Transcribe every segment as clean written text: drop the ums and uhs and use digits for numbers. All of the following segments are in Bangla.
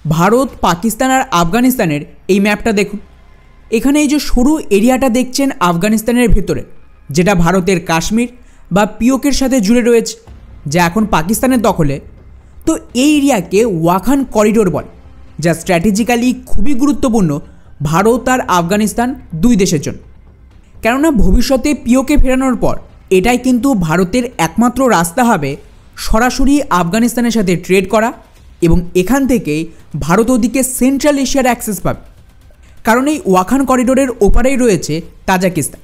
ভারত, পাকিস্তান আর আফগানিস্তানের এই ম্যাপটা দেখুন। এখানে এই যে সরু এরিয়াটা দেখছেন আফগানিস্তানের ভেতরে, যেটা ভারতের কাশ্মীর বা পিওকের সাথে জুড়ে রয়েছে, যা এখন পাকিস্তানের দখলে। তো এই এরিয়াকে ওয়াখান করিডোর বলে, যা স্ট্র্যাটেজিক্যালি খুবই গুরুত্বপূর্ণ ভারত আর আফগানিস্তান দুই দেশের জন্য। কেননা ভবিষ্যতে পিওকে ফেরানোর পর এটাই কিন্তু ভারতের একমাত্র রাস্তা হবে সরাসরি আফগানিস্তানের সাথে ট্রেড করা, এবং এখান থেকেই ভারত ওদিকে সেন্ট্রাল এশিয়ার অ্যাক্সেস পাবে। কারণ এই ওয়াখান করিডোরের ওপারেই রয়েছে তাজিকিস্তান।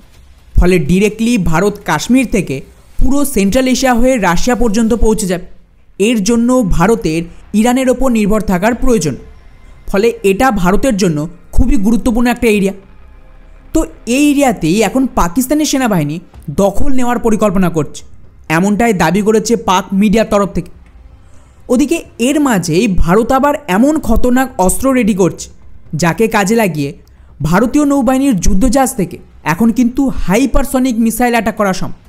ফলে ডিরেক্টলি ভারত কাশ্মীর থেকে পুরো সেন্ট্রাল এশিয়া হয়ে রাশিয়া পর্যন্ত পৌঁছে যাবে। এর জন্য ভারতের ইরানের ওপর নির্ভর থাকার প্রয়োজন। ফলে এটা ভারতের জন্য খুবই গুরুত্বপূর্ণ একটা এরিয়া। তো এই এরিয়াতেই এখন পাকিস্তানের সেনাবাহিনী দখল নেওয়ার পরিকল্পনা করছে, এমনটাই দাবি করেছে পাক মিডিয়ার তরফ থেকে। ওদিকে এর মাঝেই ভারত আবার এমন খতরনাক অস্ত্র রেডি করছে, যাকে কাজে লাগিয়ে ভারতীয় নৌবাহিনীর যুদ্ধজাহাজ থেকে এখন কিন্তু হাইপারসনিক মিসাইল অ্যাটাক করা সম্ভব।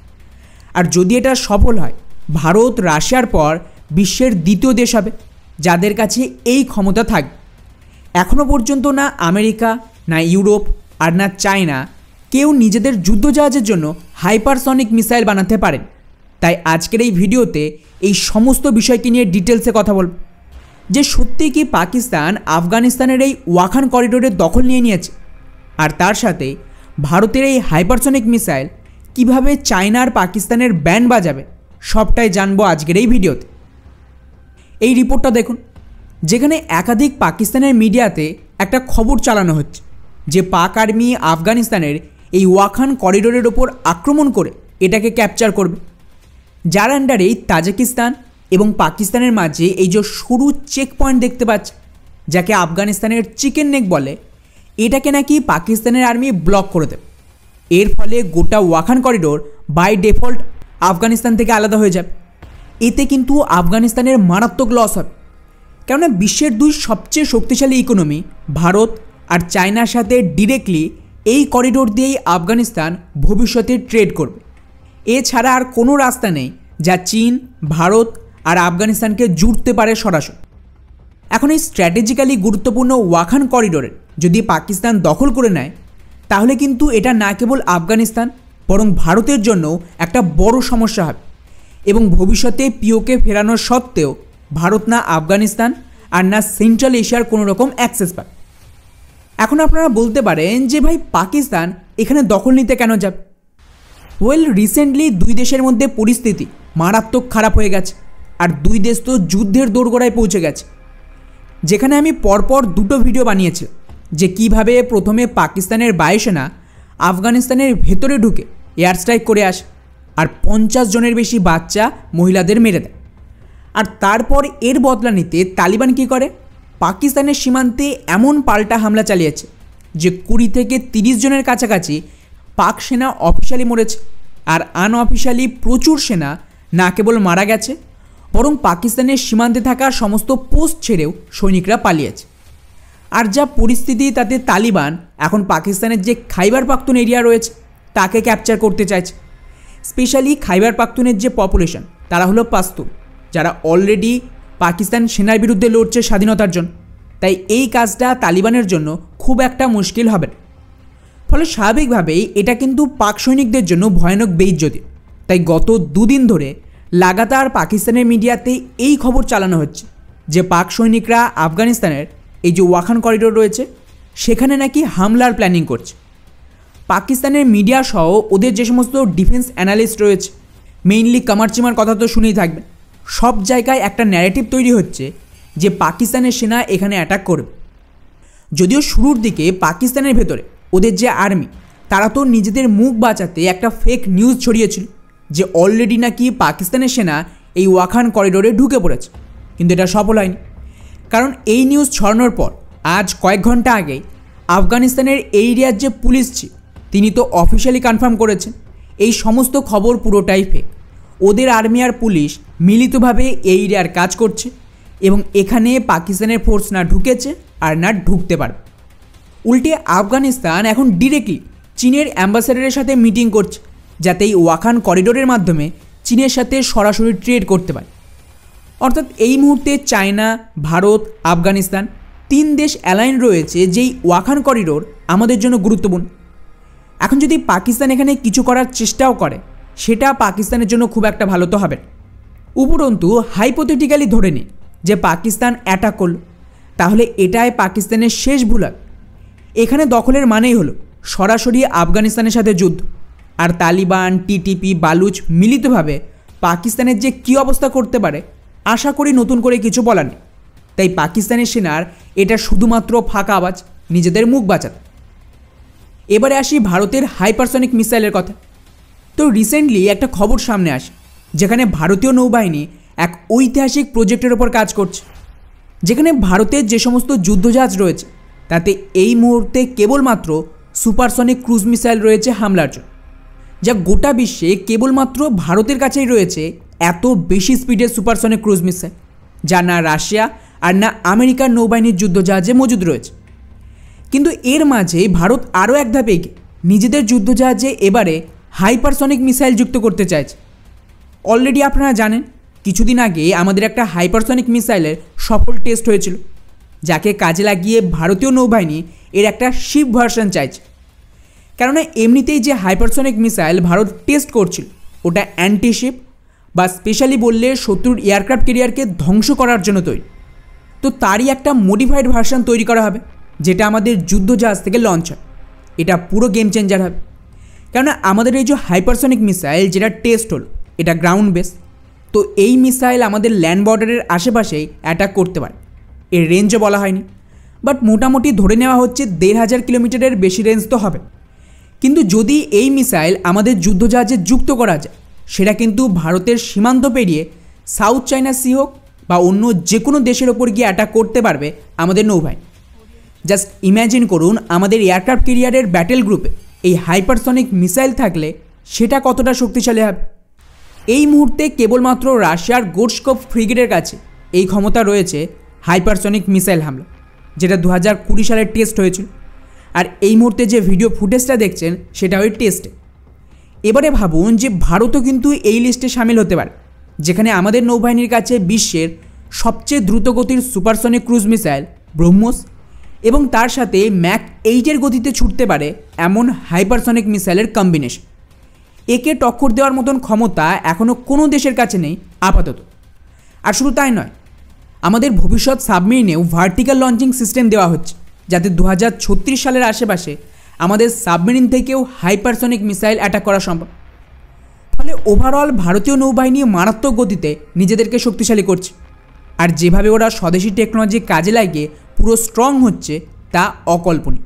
আর যদি এটা সফল হয়, ভারত রাশিয়ার পর বিশ্বের দ্বিতীয় দেশ হবে যাদের কাছে এই ক্ষমতা থাকবে। এখনও পর্যন্ত না আমেরিকা, না ইউরোপ আর না চায়না কেউ নিজেদের যুদ্ধজাহাজের জন্য হাইপারসনিক মিসাইল বানাতে পারেন। তাই আজকের এই ভিডিওতে এই সমস্ত বিষয়কে নিয়ে ডিটেলসে কথা বলব, যে সত্যিই কি পাকিস্তান আফগানিস্তানের এই ওয়াখান করিডোরের দখল নিয়ে নিয়েছে, আর তার সাথে ভারতের এই হাইপারসনিক মিসাইল কিভাবে চায়না আর পাকিস্তানের ব্যান্ড বাজাবে, সবটাই জানবো আজকের এই ভিডিওতে। এই রিপোর্টটা দেখুন, যেখানে একাধিক পাকিস্তানের মিডিয়াতে একটা খবর চালানো হচ্ছে যে পাক আর্মি আফগানিস্তানের এই ওয়াখান করিডোরের ওপর আক্রমণ করে এটাকে ক্যাপচার করবে, যার আন্ডারেই তাজিকিস্তান এবং পাকিস্তানের মাঝে এই যে সরু চেক পয়েন্ট দেখতে পাচ্ছে, যাকে আফগানিস্তানের চিকেন নেক বলে, এটাকে নাকি পাকিস্তানের আর্মি ব্লক করে দেবে। এর ফলে গোটা Wakhan corridor by default Afghanistan থেকে আলাদা হয়ে যাবে। এতে কিন্তু আফগানিস্তানের মারাত্মক লস হবে, কেননা বিশ্বের দুই সবচেয়ে শক্তিশালী ইকোনমি ভারত আর চায়নার সাথে ডিরেক্টলি এই করিডোর দিয়েই আফগানিস্তান ভবিষ্যতে ট্রেড করবে। এছাড়া আর কোনো রাস্তা নেই যা চীন, ভারত আর আফগানিস্তানকে জুড়তে পারে সরাসরি। এখন এই স্ট্র্যাটেজিক্যালি গুরুত্বপূর্ণ ওয়াখান করিডোরে যদি পাকিস্তান দখল করে নেয়, তাহলে কিন্তু এটা না কেবল আফগানিস্তান বরং ভারতের জন্যও একটা বড় সমস্যা হবে, এবং ভবিষ্যতে পিওকে ফেরানোর সত্ত্বেও ভারত না আফগানিস্তান আর না সেন্ট্রাল এশিয়ার কোনো রকম অ্যাক্সেস পায়। এখন আপনারা বলতে পারেন যে ভাই, পাকিস্তান এখানে দখল নিতে কেন যাবে? ওয়েল, রিসেন্টলি দুই দেশের মধ্যে পরিস্থিতি মারাত্মক খারাপ হয়ে গেছে, আর দুই দেশ তো যুদ্ধের দোরগোড়ায় পৌঁছে গেছে। যেখানে আমি পরপর দুটো ভিডিও বানিয়েছি যে কিভাবে প্রথমে পাকিস্তানের বায়ুসেনা আফগানিস্তানের ভেতরে ঢুকে এয়ার স্ট্রাইক করে আসে আর 50 জনের বেশি বাচ্চা মহিলাদের মেরে দেয়। আর তারপর এর বদলা নিতে তালিবান কী করে, পাকিস্তানের সীমান্তে এমন পাল্টা হামলা চালিয়েছে যে 20 থেকে 30 জনের কাছাকাছি পাক সেনা অফিশিয়ালি মরেছে, আর আনঅফিশিয়ালি প্রচুর সেনা না কেবল মারা গেছে, বরং পাকিস্তানের সীমান্তে থাকা সমস্ত পোস্ট ছেড়েও সৈনিকরা পালিয়েছে। আর যা পরিস্থিতি, তাতে তালিবান এখন পাকিস্তানের যে খাইবার পাখতুন এরিয়া রয়েছে তাকে ক্যাপচার করতে চাইছে। স্পেশালি খাইবার পাখতুনের যে পপুলেশন, তারা হলো পাশতুন, যারা অলরেডি পাকিস্তান সেনার বিরুদ্ধে লড়ছে স্বাধীনতার জন্য। তাই এই কাজটা তালিবানের জন্য খুব একটা মুশকিল হবে না। ফলে স্বাভাবিকভাবেই এটা কিন্তু পাক সৈনিকদের জন্য ভয়ানক বেইজ্জতি। তাই গত দুদিন ধরে লাগাতার পাকিস্তানের মিডিয়াতে এই খবর চালানো হচ্ছে যে পাক সৈনিকরা আফগানিস্তানের এই যে ওয়াখান করিডোর রয়েছে সেখানে নাকি হামলার প্ল্যানিং করছে। পাকিস্তানের মিডিয়া সহ ওদের যে সমস্ত ডিফেন্স অ্যানালিস্ট রয়েছে, মেইনলি কামার চিমার কথা তো শুনেই থাকবে, সব জায়গায় একটা ন্যারেটিভ তৈরি হচ্ছে যে পাকিস্তানের সেনা এখানে অ্যাটাক করবে। যদিও শুরুর দিকে পাকিস্তানের ভেতরে ওদের যে আর্মি, তারা তো নিজেদের মুখ বাঁচাতে একটা ফেক নিউজ ছড়িয়েছিল যে অলরেডি নাকি পাকিস্তানের সেনা এই ওয়াখান করিডোরে ঢুকে পড়েছে, কিন্তু এটা সফল হয়নি। কারণ এই নিউজ ছড়ানোর পর আজ কয়েক ঘন্টা আগেই আফগানিস্তানের এই এরিয়ার যে পুলিশ চিফ, তিনি তো অফিশিয়ালি কনফার্ম করেছেন এই সমস্ত খবর পুরোটাই ফেক। ওদের আর্মি আর পুলিশ মিলিতভাবে এই এরিয়ার কাজ করছে, এবং এখানে পাকিস্তানের ফোর্স না ঢুকেছে আর না ঢুকতে পারবে। উল্টে আফগানিস্তান এখন ডিরেক্টলি চীনের অ্যাম্বাসেডারের সাথে মিটিং করছে, যাতে এই ওয়াখান করিডোরের মাধ্যমে চীনের সাথে সরাসরি ট্রেড করতে পারে। অর্থাৎ এই মুহূর্তে চায়না, ভারত, আফগানিস্তান 3 দেশ অ্যালাইন রয়েছে যেই ওয়াখান করিডোর আমাদের জন্য গুরুত্বপূর্ণ। এখন যদি পাকিস্তান এখানে কিছু করার চেষ্টাও করে, সেটা পাকিস্তানের জন্য খুব একটা ভালো তো হবে না। উপরন্তু হাইপোথেটিক্যালি ধরে নিই যে পাকিস্তান অ্যাটাক করল, তাহলে এটাই পাকিস্তানের শেষ ভুল। এখানে দখলের মানেই হলো সরাসরি আফগানিস্তানের সাথে যুদ্ধ, আর তালিবান, টিটিপি, বালুচ মিলিতভাবে পাকিস্তানের যে কী অবস্থা করতে পারে আশা করি নতুন করে কিছু বলার নেই। তাই পাকিস্তানের সেনার এটা শুধুমাত্র ফাঁকা আওয়াজ, নিজেদের মুখ বাঁচাতে। এবারে আসি ভারতের হাইপারসনিক মিসাইলের কথা। তো রিসেন্টলি একটা খবর সামনে আসে যেখানে ভারতীয় নৌবাহিনী এক ঐতিহাসিক প্রজেক্টের ওপর কাজ করছে, যেখানে ভারতের যে সমস্ত যুদ্ধজাহাজ রয়েছে তাতে এই মুহূর্তে কেবলমাত্র সুপারসনিক ক্রুজ মিসাইল রয়েছে হামলার জন্য, যা গোটা বিশ্বে কেবলমাত্র ভারতের কাছেই রয়েছে এত বেশি স্পিডের সুপারসনিক ক্রুজ মিসাইল, যা না রাশিয়া আর না আমেরিকার নৌবাহিনীর যুদ্ধজাহাজে মজুদ রয়েছে। কিন্তু এর মাঝে ভারত আরও এক ধাপ এগিয়ে নিজেদের যুদ্ধজাহাজে এবারে হাইপারসনিক মিসাইল যুক্ত করতে চাইছে। অলরেডি আপনারা জানেন কিছুদিন আগে আমাদের একটা হাইপারসনিক মিসাইলের সফল টেস্ট হয়েছিল, যাকে কাজে লাগিয়ে ভারতীয় নৌবাহিনী এর একটা শিপ ভার্সন চাইছে। কেননা এমনিতেই যে হাইপারসনিক মিসাইল ভারত টেস্ট করছিল ওটা অ্যান্টিশিপ বা স্পেশালি বললে শত্রুর এয়ারক্রাফট ক্যারিয়ারকে ধ্বংস করার জন্য তৈরি। তো তারই একটা মডিফাইড ভার্সন তৈরি করা হবে, যেটা আমাদের যুদ্ধজাহাজ থেকে লঞ্চ হয়। এটা পুরো গেম চেঞ্জার হবে, কেননা আমাদের এই যে হাইপারসনিক মিসাইল যেটা টেস্ট হলো এটা গ্রাউন্ড বেস। তো এই মিসাইল আমাদের ল্যান্ড বর্ডারের আশেপাশেই অ্যাটাক করতে পারে। এর রেঞ্জও বলা হয়নি, বাট মোটামুটি ধরে নেওয়া হচ্ছে 1500 কিলোমিটারের বেশি রেঞ্জ তো হবে। কিন্তু যদি এই মিসাইল আমাদের যুদ্ধজাহাজে যুক্ত করা যায়, সেটা কিন্তু ভারতের সীমান্ত পেরিয়ে সাউথ চায়না সি হোক বা অন্য যে কোনো দেশের ওপর গিয়ে অ্যাটাক করতে পারবে আমাদের নৌবাহিনী। জাস্ট ইম্যাজিন করুন আমাদের এয়ারক্রাফট ক্যারিয়ারের ব্যাটেল গ্রুপে এই হাইপারসনিক মিসাইল থাকলে সেটা কতটা শক্তিশালী হবে। এই মুহূর্তে কেবলমাত্র রাশিয়ার গোর্স্কভ ফ্রিগেটের কাছে এই ক্ষমতা রয়েছে হাইপারসনিক মিসাইল হামলা, যেটা 2020 সালে টেস্ট হয়েছিল। আর এই মুহূর্তে যে ভিডিও ফুটেজটা দেখছেন সেটা ওই টেস্টে। এবারে ভাবুন যে ভারতও কিন্তু এই লিস্টে সামিল হতে পারে, যেখানে আমাদের নৌবাহিনীর কাছে বিশ্বের সবচেয়ে দ্রুতগতির সুপারসনিক ক্রুজ মিসাইল ব্রহ্মোস এবং তার সাথে ম্যাক 8-এর গতিতে ছুটতে পারে এমন হাইপারসনিক মিসাইলের কম্বিনেশন। একে টক্কর দেওয়ার মতন ক্ষমতা এখনও কোনো দেশের কাছে নেই আপাতত। আর শুধু তাই নয়, আমাদের ভবিষ্যৎ সাবমেরিনেও ভার্টিক্যাল লঞ্চিং সিস্টেম দেওয়া হচ্ছে, যাতে 2036 সালের আশেপাশে আমাদের সাবমেরিন থেকেও হাইপারসনিক মিসাইল অ্যাটাক করা সম্ভব। ফলে ওভারঅল ভারতীয় নৌবাহিনী মারাত্মক গতিতে নিজেদেরকে শক্তিশালী করছে, আর যেভাবে ওরা স্বদেশি টেকনোলজি কাজে লাগিয়ে পুরো স্ট্রং হচ্ছে তা অকল্পনীয়।